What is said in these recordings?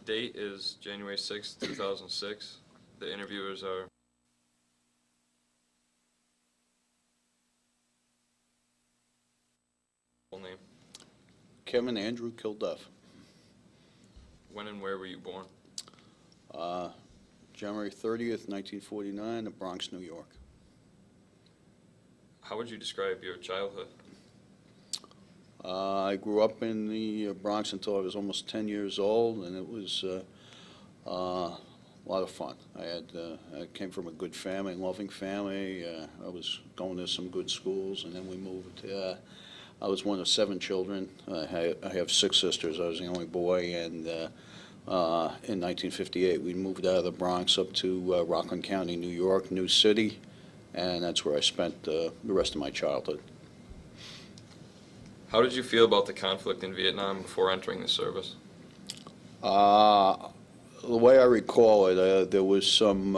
date is January 6th, 2006. The interviewers are full name. Kevin Andrew Kilduff. When and where were you born? January 30th, 1949, in Bronx, New York. How would you describe your childhood? I grew up in the Bronx until I was almost 10 years old, and it was a lot of fun. I came from a good family, loving family. I was going to some good schools, and then we moved. I was one of 7 children. I have 6 sisters. I was the only boy, and in 1958 we moved out of the Bronx up to Rockland County, New York, New City, and that's where I spent the rest of my childhood. How did you feel about the conflict in Vietnam before entering the service? The way I recall it, there was some,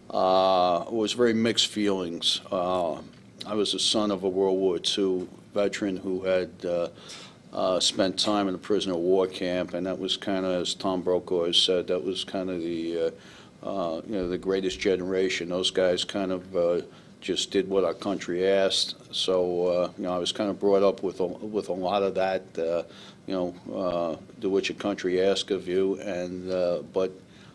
was very mixed feelings. I was the son of a World War II veteran who had spent time in a prisoner of war camp, and that was kind of, as Tom Brokaw has said, that was kind of the, the greatest generation. Those guys kind of just did what our country asked. So, I was kind of brought up with a lot of that, do what your country asks of you. And but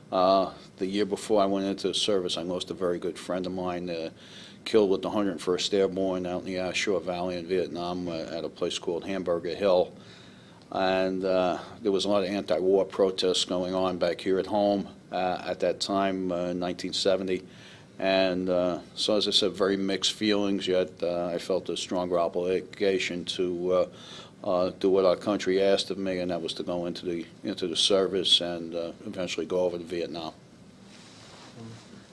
the year before I went into the service, I lost a very good friend of mine, killed with the 101st Airborne out in the Ashore Valley in Vietnam at a place called Hamburger Hill. And there was a lot of anti-war protests going on back here at home at that time, in 1970. And so, as I said, very mixed feelings, yet I felt a stronger obligation to do what our country asked of me, and that was to go into the service and eventually go over to Vietnam.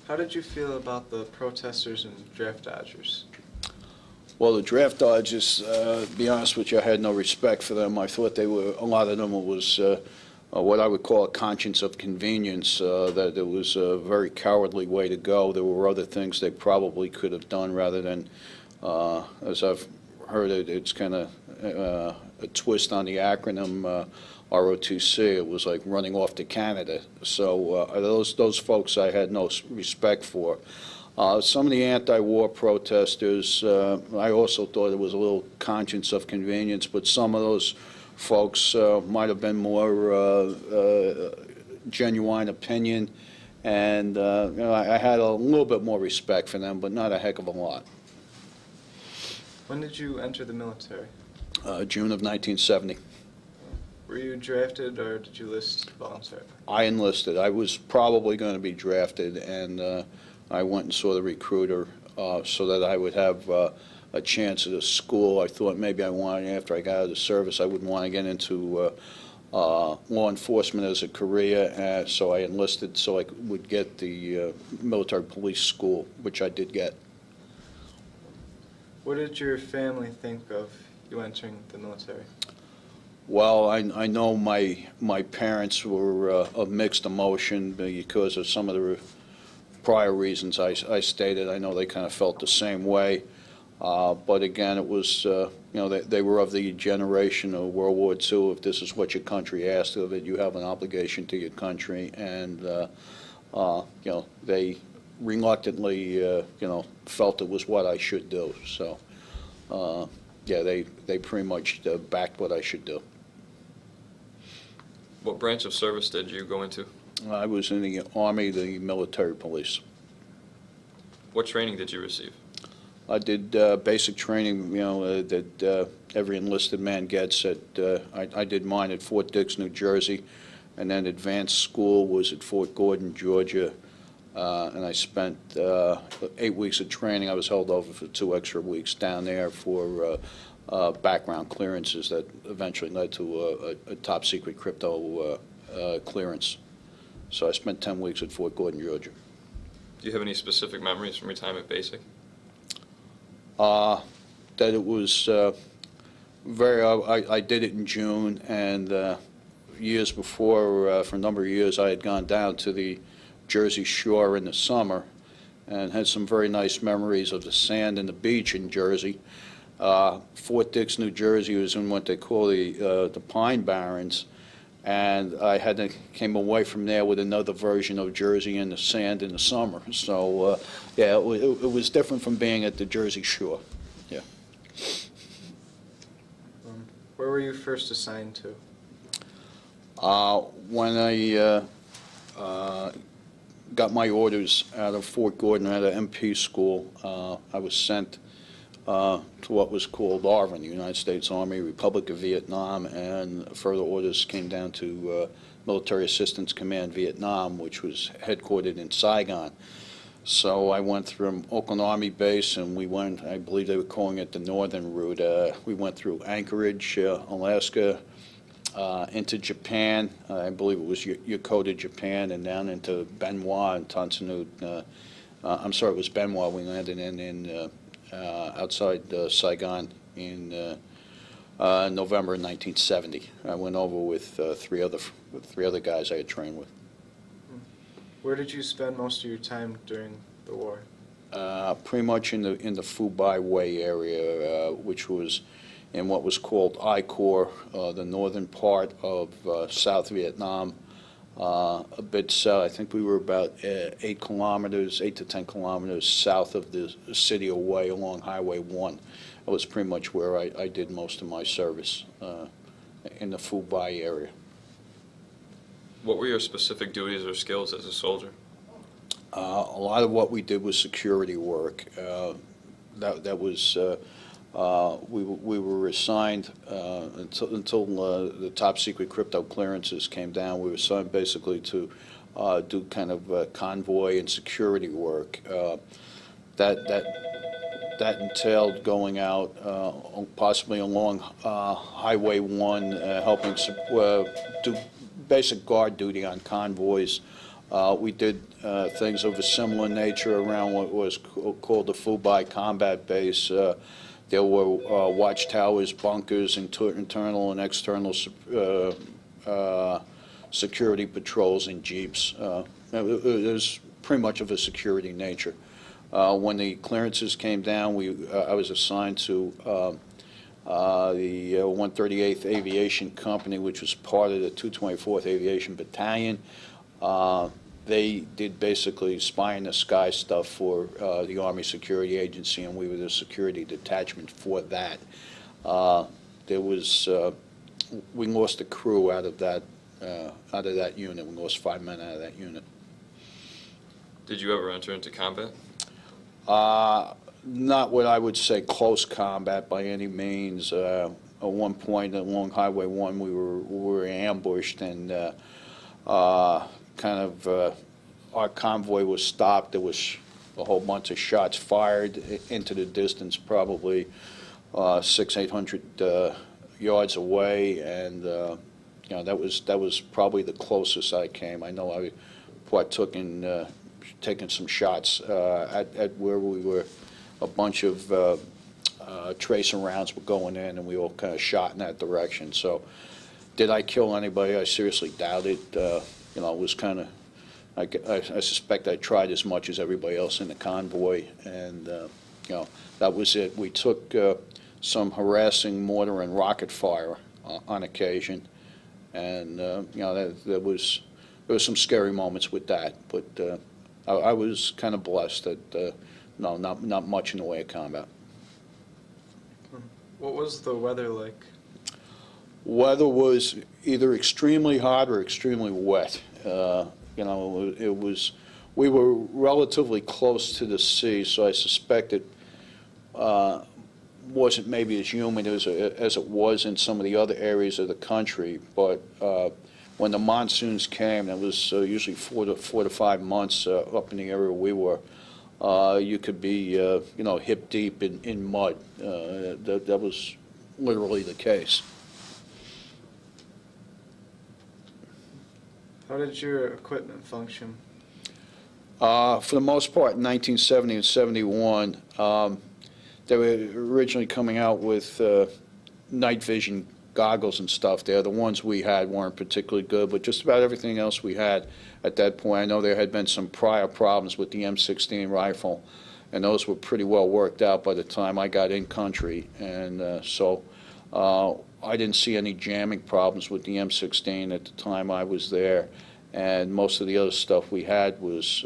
How did you feel about the protesters and draft dodgers? Well, the draft dodgers, to be honest with you, I had no respect for them. I thought they were, a lot of them was what I would call a conscience of convenience, that it was a very cowardly way to go. There were other things they probably could have done rather than, as I've heard it, it's kind of a twist on the acronym ROTC. It was like running off to Canada. So those folks I had no respect for. Some of the anti-war protesters, I also thought it was a little conscience of convenience, but some of those folks might have been more genuine opinion, and I had a little bit more respect for them, but not a heck of a lot. When did you enter the military? June of 1970. Were you drafted or did you enlist voluntarily? I enlisted. I was probably going to be drafted, and I went and saw the recruiter so that I would have a chance at a school. I thought maybe I wanted, after I got out of the service, I wouldn't want to get into law enforcement as a career, so I enlisted so I would get the military police school, which I did get. What did your family think of you entering the military? Well, I know my parents were of mixed emotion because of some of the prior reasons I stated. I know they kind of felt the same way. But again, it was, they were of the generation of World War II. If this is what your country asked of it, you have an obligation to your country. And, they reluctantly, felt it was what I should do. So, yeah, they pretty much backed what I should do. What branch of service did you go into? I was in the Army, the military police. What training did you receive? I did basic training, that every enlisted man gets. I did mine at Fort Dix, New Jersey, and then advanced school was at Fort Gordon, Georgia, and I spent 8 weeks of training. I was held over for 2 extra weeks down there for background clearances that eventually led to a top-secret crypto clearance. So I spent 10 weeks at Fort Gordon, Georgia. Do you have any specific memories from your time at basic? That it was I did it in June, and years before, for a number of years, I had gone down to the Jersey Shore in the summer and had some very nice memories of the sand and the beach in Jersey. Fort Dix, New Jersey was in what they call the Pine Barrens, and I came away from there with another version of Jersey in the sand in the summer. So, yeah, it was different from being at the Jersey Shore. Yeah. Where were you first assigned to? When I got my orders out of Fort Gordon, out of MP school, I was sent to what was called ARVN, the United States Army, Republic of Vietnam, and further orders came down to Military Assistance Command Vietnam, which was headquartered in Saigon. So I went through Oakland Army Base, and we went, I believe they were calling it the Northern Route. We went through Anchorage, Alaska, into Japan, I believe it was Yokota, Japan, and down into Benhua and Tonsanut. I'm sorry, it was Benhua. We landed in outside Saigon in November 1970. I went over with three other guys I had trained with. Where did you spend most of your time during the war? Pretty much in the Phu Bai Way area, which was in what was called I Corps, the northern part of South Vietnam, a bit south. I think we were about 8 to 10 kilometers south of the city of Hue along Highway 1. That was pretty much where I did most of my service, in the Phu Bai area. What were your specific duties or skills as a soldier? A lot of what we did was security work. That was we were assigned until the top secret crypto clearances came down. We were assigned basically to do kind of convoy and security work. That entailed going out possibly along Highway 1, helping do basic guard duty on convoys. We did things of a similar nature around what was called the Phu Bai Combat Base. There were watchtowers, bunkers, internal and external security patrols and jeeps. It was pretty much of a security nature. When the clearances came down, I was assigned to the 138th Aviation Company, which was part of the 224th Aviation Battalion. They did basically spy in the sky stuff for the Army Security Agency, and we were the security detachment for that. We lost a crew out of that unit. We lost 5 men out of that unit. Did you ever enter into combat? Not what I would say close combat by any means. At one point along Highway 1, we were ambushed, and our convoy was stopped. There was a whole bunch of shots fired into the distance, probably 600-800 yards away, and that was probably the closest I came. I know I partook in taking some shots at where we were. A bunch of tracer rounds were going in, and we all kind of shot in that direction. So, did I kill anybody? I seriously doubt it. It was kind of. I suspect I tried as much as everybody else in the convoy, and that was it. We took some harassing mortar and rocket fire on occasion, and there was some scary moments with that. But I was kind of blessed that not much in the way of combat. What was the weather like? Weather was either extremely hot or extremely wet. We were relatively close to the sea, so I suspect it wasn't maybe as humid as it was in some of the other areas of the country. But when the monsoons came, it was usually 4 to 5 months up in the area we were. You could be, hip deep in mud. That was literally the case. How did your equipment function? For the most part, in 1970 and 71, they were originally coming out with night vision goggles and stuff there. The ones we had weren't particularly good, but just about everything else we had at that point. I know there had been some prior problems with the M16 rifle, and those were pretty well worked out by the time I got in country. And so I didn't see any jamming problems with the M16 at the time I was there, and most of the other stuff we had was,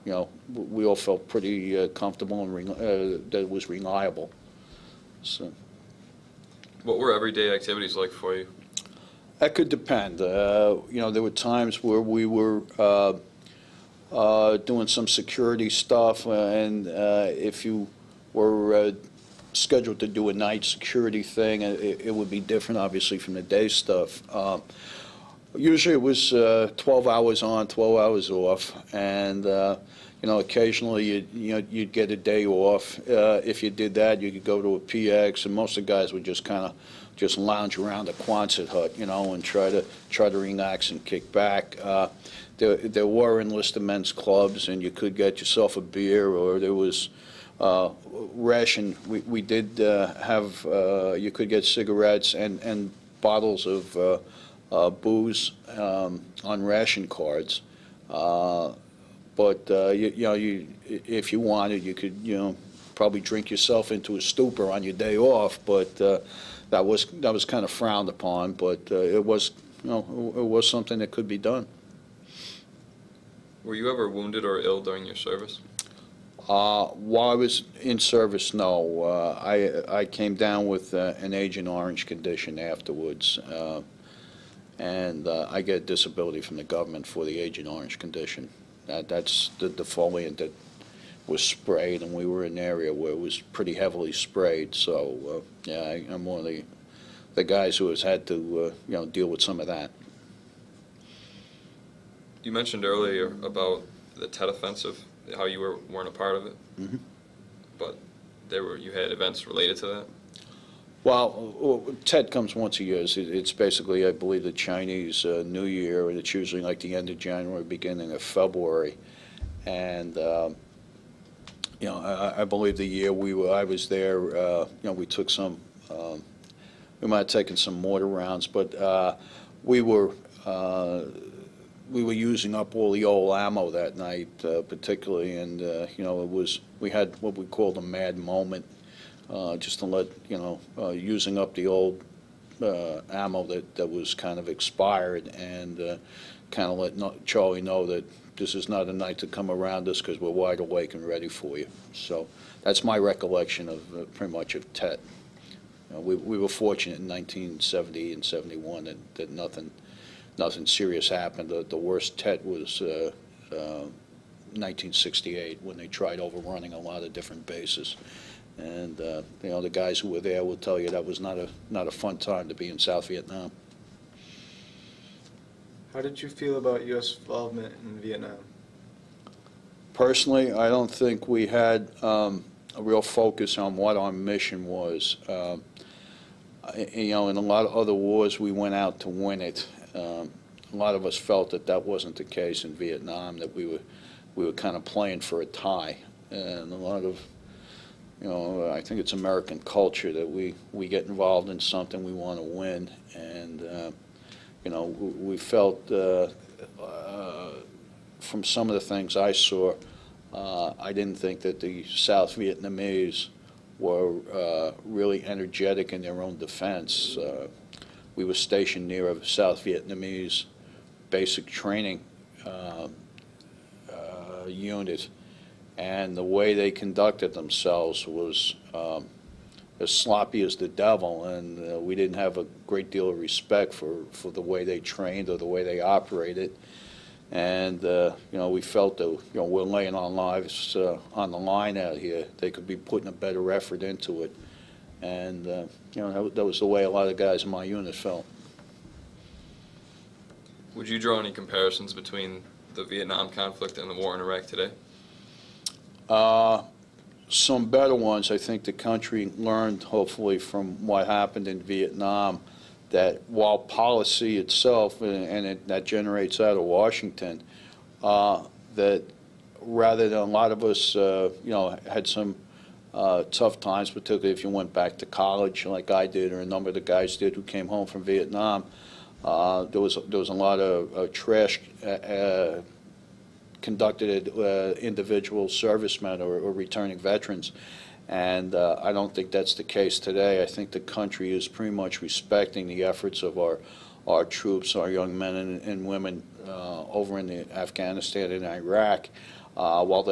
we all felt pretty comfortable and that it was reliable. So What were everyday activities like for you? that could depend. There were times where we were doing some security stuff, and if you were scheduled to do a night security thing, it would be different, obviously, from the day stuff. Usually it was 12 hours on, 12 hours off, and occasionally you'd get a day off. If you did that, you could go to a PX, and most of the guys would just kind of just lounge around a Quonset hut, and try to relax and kick back. There were enlisted men's clubs, and you could get yourself a beer, or there was ration. We did have, you could get cigarettes and bottles of booze on ration cards. But if you wanted, you could, probably drink yourself into a stupor on your day off. But that was kind of frowned upon. But it was, it was something that could be done. Were you ever wounded or ill during your service? While I was in service, no. I came down with an Agent Orange condition afterwards, and I get a disability from the government for the Agent Orange condition. That's the defoliant that was sprayed, and we were in an area where it was pretty heavily sprayed. So I'm one of the guys who has had to deal with some of that. You mentioned earlier about the Tet Offensive, how you weren't a part of it, but you had events related to that? Well, Tet comes once a year. It's basically, I believe, the Chinese New Year, and it's usually like the end of January, beginning of February. And I believe the year I was there, we took some, we might have taken some mortar rounds, but we were using up all the old ammo that night, particularly, and we had what we called a mad moment, just to let using up the old ammo that was kind of expired, and kind of let Charlie know that this is not a night to come around us because we're wide awake and ready for you. So that's my recollection of pretty much of Tet. We were fortunate in 1970 and 71 that nothing serious happened. The worst Tet was 1968, when they tried overrunning a lot of different bases. And the guys who were there will tell you that was not a fun time to be in South Vietnam. How did you feel about U.S. involvement in Vietnam? Personally, I don't think we had a real focus on what our mission was. In a lot of other wars, we went out to win it. A lot of us felt that wasn't the case in Vietnam, that we were kind of playing for a tie. And a lot of, I think it's American culture that we get involved in something, we want to win. And, we felt from some of the things I saw, I didn't think that the South Vietnamese were really energetic in their own defense. We were stationed near a South Vietnamese basic training unit, and the way they conducted themselves was as sloppy as the devil, and we didn't have a great deal of respect for the way they trained or the way they operated. And we felt that we're laying our lives on the line out here. They could be putting a better effort into it, and that was the way a lot of guys in my unit felt. Would you draw any comparisons between the Vietnam conflict and the war in Iraq today? Some better ones. I think the country learned, hopefully, from what happened in Vietnam, that while policy itself, that generates out of Washington, that rather than a lot of us, had some tough times, particularly if you went back to college like I did, or a number of the guys did who came home from Vietnam. There was a lot of trash conducted at individual servicemen or returning veterans, And I don't think that's the case today. I think the country is pretty much respecting the efforts of our troops, our young men and women over in Afghanistan and Iraq. While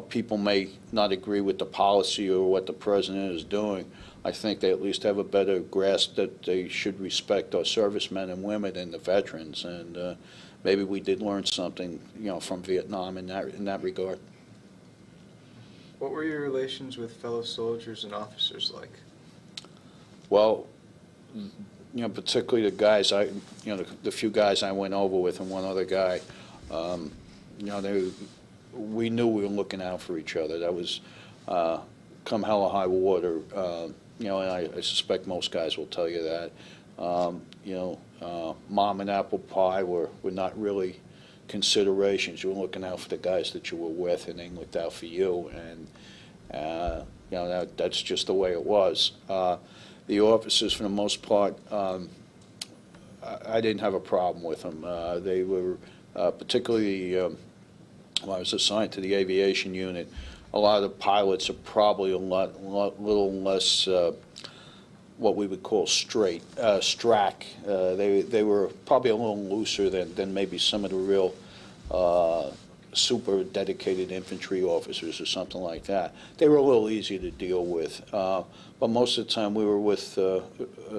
people may not agree with the policy or what the president is doing, I think they at least have a better grasp that they should respect our servicemen and women and the veterans. And maybe we did learn something, from Vietnam in that regard. What were your relations with fellow soldiers and officers like? Well, particularly the guys the few guys I went over with and one other guy, we knew we were looking out for each other. That was come hell or high water. And I suspect most guys will tell you that. Mom and apple pie were not really considerations. You were looking out for the guys that you were with, and they looked out for you. And that's just the way it was. The officers, for the most part, I didn't have a problem with them. They were particularly when I was assigned to the aviation unit. A lot of the pilots are probably a little less what we would call strack. They were probably a little looser than maybe some of the real super dedicated infantry officers or something like that. They were a little easier to deal with. But most of the time we were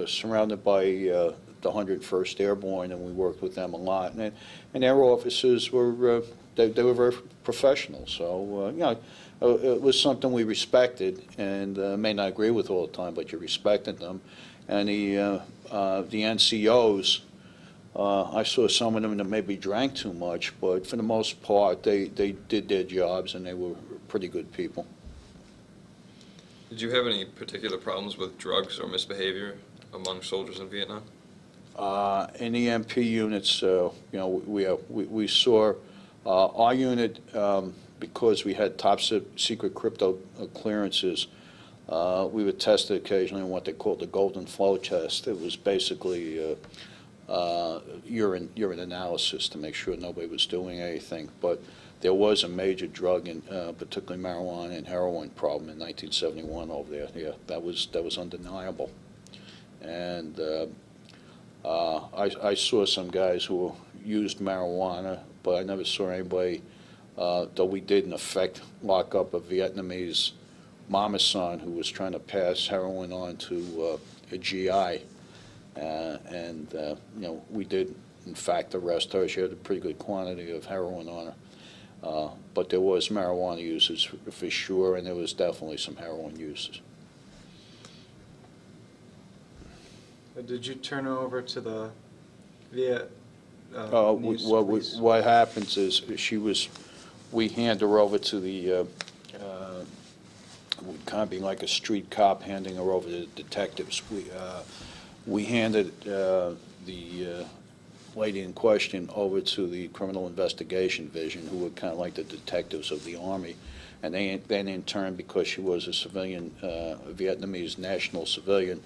surrounded by the 101st Airborne, and we worked with them a lot. And their officers were they were very professional. So it was something we respected, and may not agree with all the time, but you respected them. And the NCOs, I saw some of them that maybe drank too much, but for the most part, they did their jobs, and they were pretty good people. Did you have any particular problems with drugs or misbehavior among soldiers in Vietnam? In the MP units, we saw our unit, because we had top secret crypto clearances. We were tested occasionally on what they called the golden flow test. It was basically urine analysis to make sure nobody was doing anything. But there was a major drug, particularly marijuana and heroin problem in 1971 over there. Yeah, that was undeniable. And I saw some guys who used marijuana, but I never saw anybody, though we did in effect lock up a Vietnamese mama son who was trying to pass heroin on to a GI. We did, in fact, arrest her. She had a pretty good quantity of heroin on her. But there was marijuana uses for sure, and there was definitely some heroin uses. Did you turn her over to the Viet? What happens is we hand her over to the, kind of be like a street cop handing her over to the detectives. We handed the lady in question over to the Criminal Investigation Division, who were kind of like the detectives of the Army. And then in turn, because she was a civilian, a Vietnamese national civilian,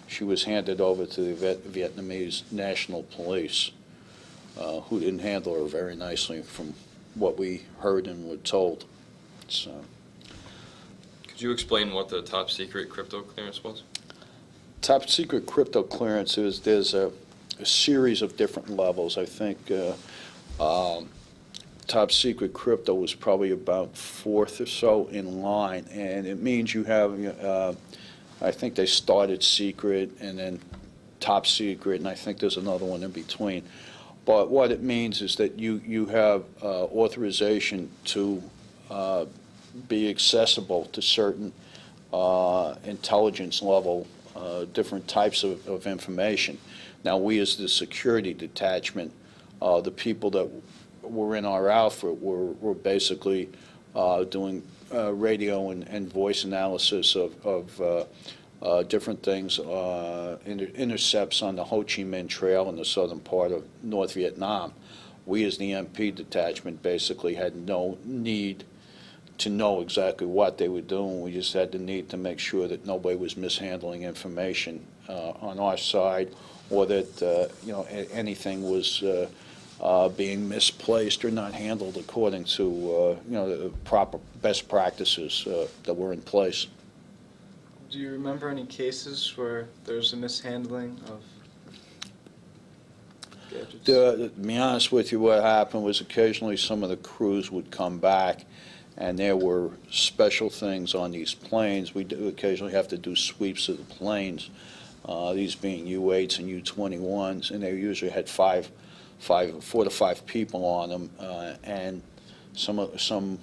she was handed over to the Vietnamese National Police, who didn't handle her very nicely from what we heard and were told. So, could you explain what the top secret crypto clearance was? Top secret crypto clearance there's a series of different levels. I think top secret crypto was probably about fourth or so in line, and it means you have I think they started secret and then top secret, and I think there's another one in between. But what it means is that you have authorization to be accessible to certain intelligence level, different types of information. Now, we as the security detachment, the people that were in our outfit were basically doing radio and voice analysis of different things, intercepts on the Ho Chi Minh Trail in the southern part of North Vietnam. We as the MP detachment basically had no need to know exactly what they were doing. We just had the need to make sure that nobody was mishandling information on our side, or that anything was being misplaced or not handled according to the proper best practices that were in place. Do you remember any cases where there's a mishandling of gadgets? To be honest with you, what happened was occasionally some of the crews would come back, and there were special things on these planes. We do occasionally have to do sweeps of the planes, these being U-8s and U-21s, and they usually had 4 to 5 people on them, and some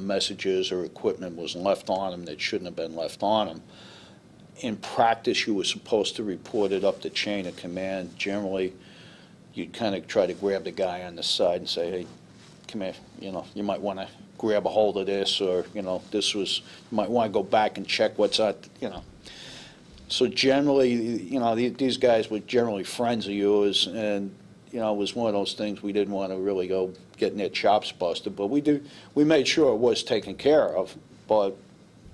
messages or equipment was left on them that shouldn't have been left on them. In practice, you were supposed to report it up the chain of command. Generally, you'd kind of try to grab the guy on the side and say, hey, come here, you might want to grab a hold of this, or, you might want to go back and check what's out, So generally, these guys were generally friends of yours, and, it was one of those things we didn't want to really go getting their chops busted, but we made sure it was taken care of, but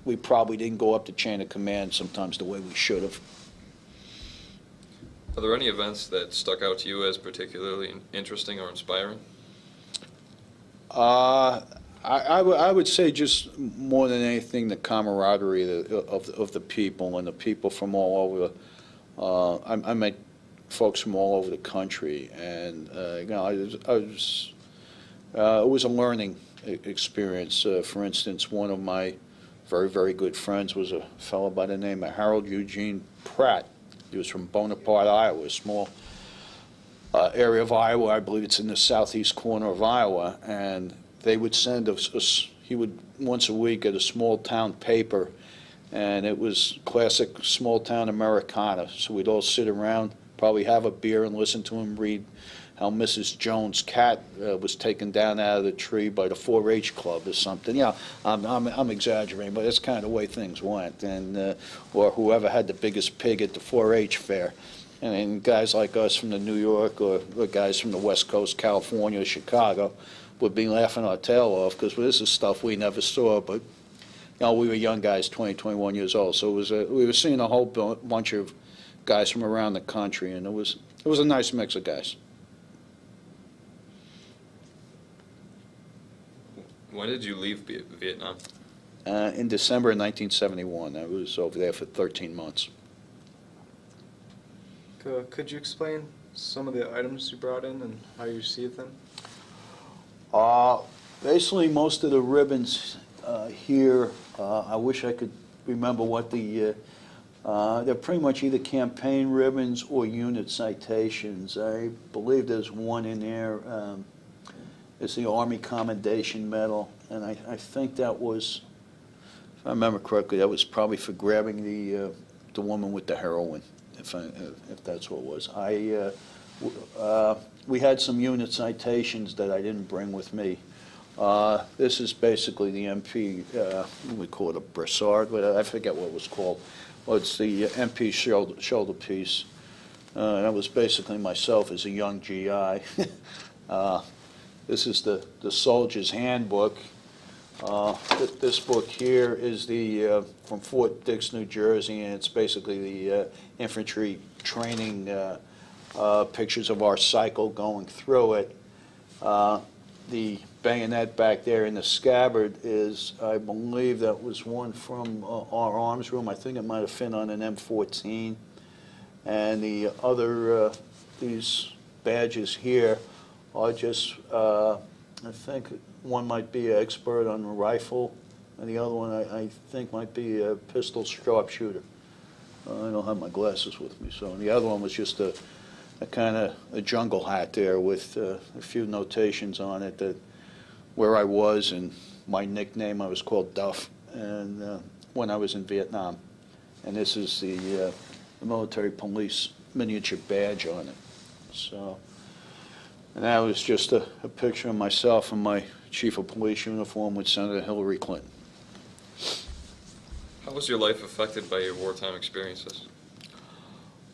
we probably didn't go up the chain of command sometimes the way we should have. Are there any events that stuck out to you as particularly interesting or inspiring? I would say just more than anything the camaraderie of the people, and the people from all over. I met folks from all over the country, and it was a learning experience. For instance, one of my very, very good friends was a fellow by the name of Harold Eugene Pratt. He was from Bonaparte, Iowa, a small area of Iowa. I believe it's in the southeast corner of Iowa, and they would send he would once a week get a small town paper, and it was classic small town Americana. So we'd all sit around, probably have a beer, and listen to him read how Mrs. Jones' cat was taken down out of the tree by the 4-H club or something. I'm exaggerating, but that's kind of the way things went. And or whoever had the biggest pig at the 4-H fair. And guys like us from the New York, or guys from the West Coast, California, or Chicago, would be laughing our tail off, because this is stuff we never saw. But we were young guys, 20, 21 years old, so we were seeing a whole bunch of guys from around the country, and it was a nice mix of guys. When did you leave Vietnam? In December of 1971. I was over there for 13 months. Could you explain some of the items you brought in and how you received them? Basically, most of the ribbons here, I wish I could remember what they're pretty much either campaign ribbons or unit citations. I believe there's one in there. It's the Army Commendation Medal, and I think that was, if I remember correctly, that was probably for grabbing the woman with the heroin, if that's what it was. We had some unit citations that I didn't bring with me. This is basically the MP, we call it a brassard, but I forget what it was called. Well, it's the MP shoulder piece. That was basically myself as a young GI. This is the Soldier's Handbook. This book here is from Fort Dix, New Jersey, and it's basically the infantry training pictures of our cycle going through it. The bayonet back there in the scabbard is, I believe that was one from our arms room. I think it might have fit on an M14. And the other, these badges here are just, I think one might be an expert on a rifle, and the other one I think might be a pistol sharpshooter. I don't have my glasses with me, so the other one was just a kind of a jungle hat there with a few notations on it that where I was and my nickname. I was called Duff, and when I was in Vietnam. And this is the military police miniature badge on it. So, and that was just a picture of myself in my chief of police uniform with Senator Hillary Clinton. How was your life affected by your wartime experiences?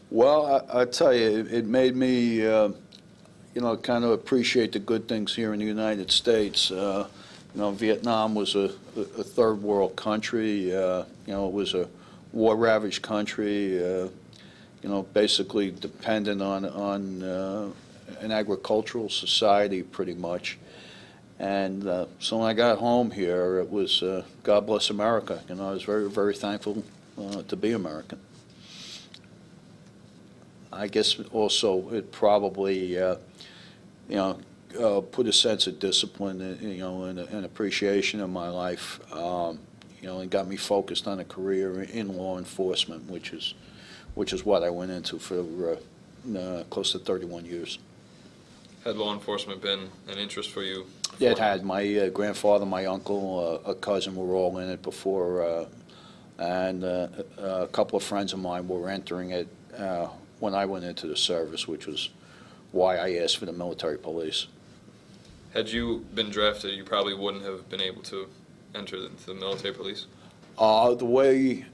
Well, I tell you, it made me, kind of appreciate the good things here in the United States. Vietnam was a third world country. It was a war-ravaged country. Basically dependent on an agricultural society, pretty much. And so when I got home here, it was God bless America. I was very, very thankful to be American. I guess also it probably, put a sense of discipline, and appreciation in my life, and got me focused on a career in law enforcement, which is what I went into for close to 31 years. Had law enforcement been an interest for you? Yeah, it had. My grandfather, my uncle, a cousin were all in it before, and a couple of friends of mine were entering it when I went into the service, which was why I asked for the military police. Had you been drafted, you probably wouldn't have been able to enter into the military police? The way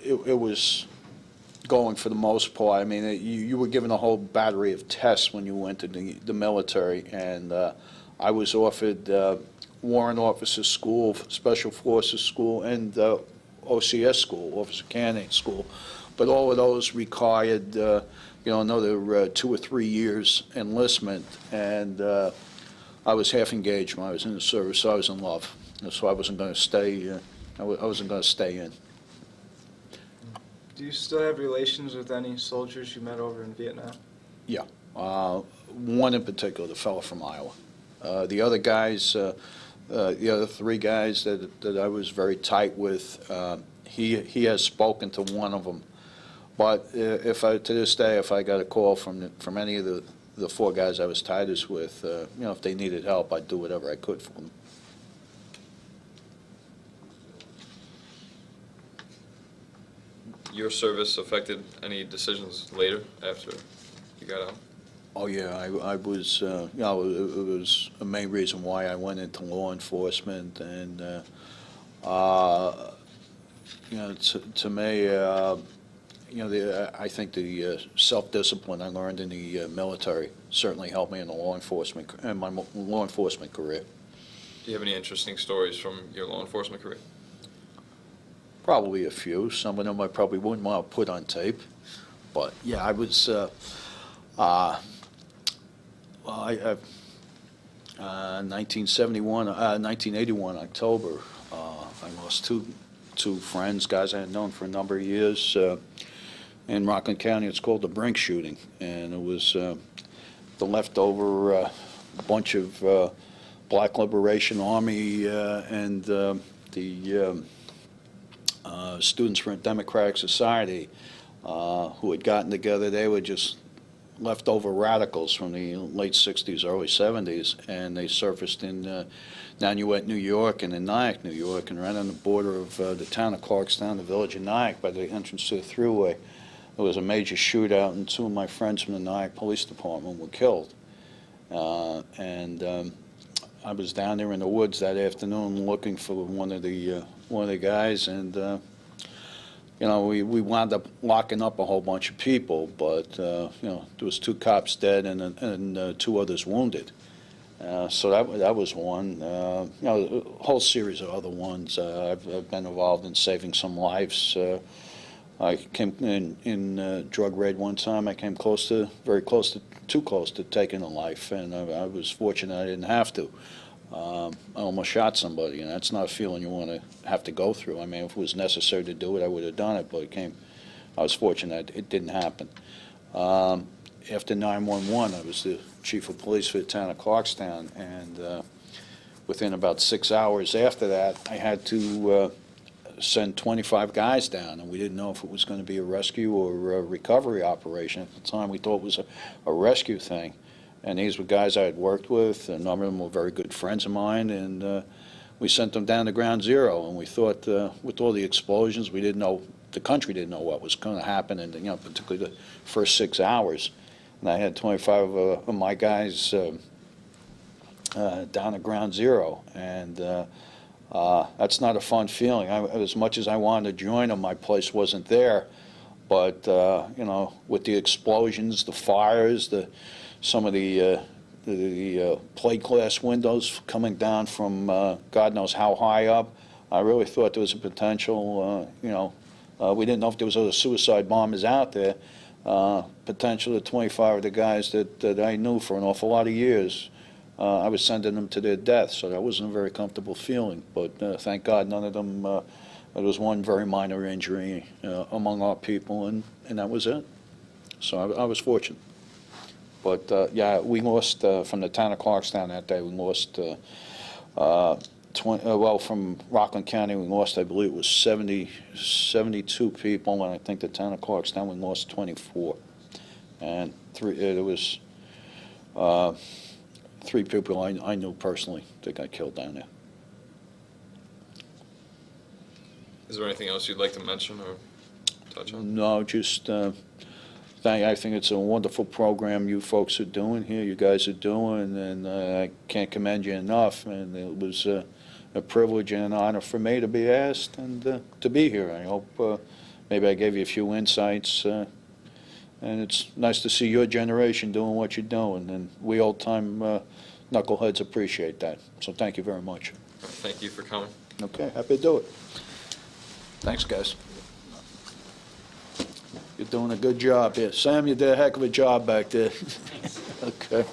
it was going for the most part, I mean, you were given a whole battery of tests when you went to the military, and I was offered Warrant Officer School, Special Forces School, and OCS School, Officer Candidate School, but all of those required, another 2 or 3 years enlistment, and I was half engaged when I was in the service, so I was in love, so I wasn't going to stay. I wasn't going to stay in. Do you still have relations with any soldiers you met over in Vietnam? Yeah, one in particular, the fellow from Iowa. The other guys, the other 3 guys that I was very tight with, he has spoken to one of them. But to this day, if I got a call from any of the 4 guys I was tightest with, if they needed help, I'd do whatever I could for them. Your service affected any decisions later after you got out? Oh yeah, I was. It was a main reason why I went into law enforcement, and to me, I think the self-discipline I learned in the military certainly helped me in the law enforcement career. Do you have any interesting stories from your law enforcement career? Probably a few. Some of them I probably wouldn't want to put on tape, but yeah, I was. 1981 October, I lost two friends, guys I had known for a number of years. In Rockland County, it's called the Bronx shooting, and it was the leftover bunch of Black Liberation Army and the Students for a Democratic Society who had gotten together. They were just leftover radicals from the late 60s, early 70s, and they surfaced in Nanuet, New York, and in Nyack, New York, and right on the border of the town of Clarkstown, the village of Nyack, by the entrance to the thruway. There was a major shootout, and 2 of my friends from the Nyack Police Department were killed. I was down there in the woods that afternoon looking for one of the guys, and we wound up locking up a whole bunch of people, but there was 2 cops dead and 2 others wounded. So that was one. A whole series of other ones. I've been involved in saving some lives. I came in drug raid one time. I came too close to taking a life, and I was fortunate I didn't have to. I almost shot somebody, and that's not a feeling you want to have to go through. I mean, if it was necessary to do it, I would have done it, but I was fortunate it didn't happen. After 911, I was the chief of police for the town of Clarkstown, and within about 6 hours after that, I had to send 25 guys down, and we didn't know if it was going to be a rescue or a recovery operation. At the time, we thought it was a rescue thing. And these were guys I had worked with. A number of them were very good friends of mine, and we sent them down to ground zero. And we thought, with all the explosions, we didn't know, the country didn't know what was going to happen, and particularly the first 6 hours. And I had 25 of my guys down at ground zero, and that's not a fun feeling. As much as I wanted to join them, my place wasn't there. But with the explosions, the fires, some of the plate glass windows coming down from God knows how high up, I really thought there was a potential, we didn't know if there was other suicide bombers out there, potential that 25 of the guys that I knew for an awful lot of years, I was sending them to their death, so that wasn't a very comfortable feeling. But thank God none of them There was one very minor injury among our people, and that was it. So I was fortunate. But, yeah, we lost, from the town of Clarkstown that day, we lost, from Rockland County, we lost, I believe it was 72 people, and I think the town of Clarkstown, we lost 24. And there was 3 people I knew personally that got killed down there. Is there anything else you'd like to mention or touch on? No, just I think it's a wonderful program you folks are doing here, you guys are doing, and I can't commend you enough. And it was a privilege and an honor for me to be asked and to be here. I hope maybe I gave you a few insights, and it's nice to see your generation doing what you're doing, and we old-time knuckleheads appreciate that. So thank you very much. Thank you for coming. Okay, happy to do it. Thanks, guys. You're doing a good job here. Sam, you did a heck of a job back there. Okay.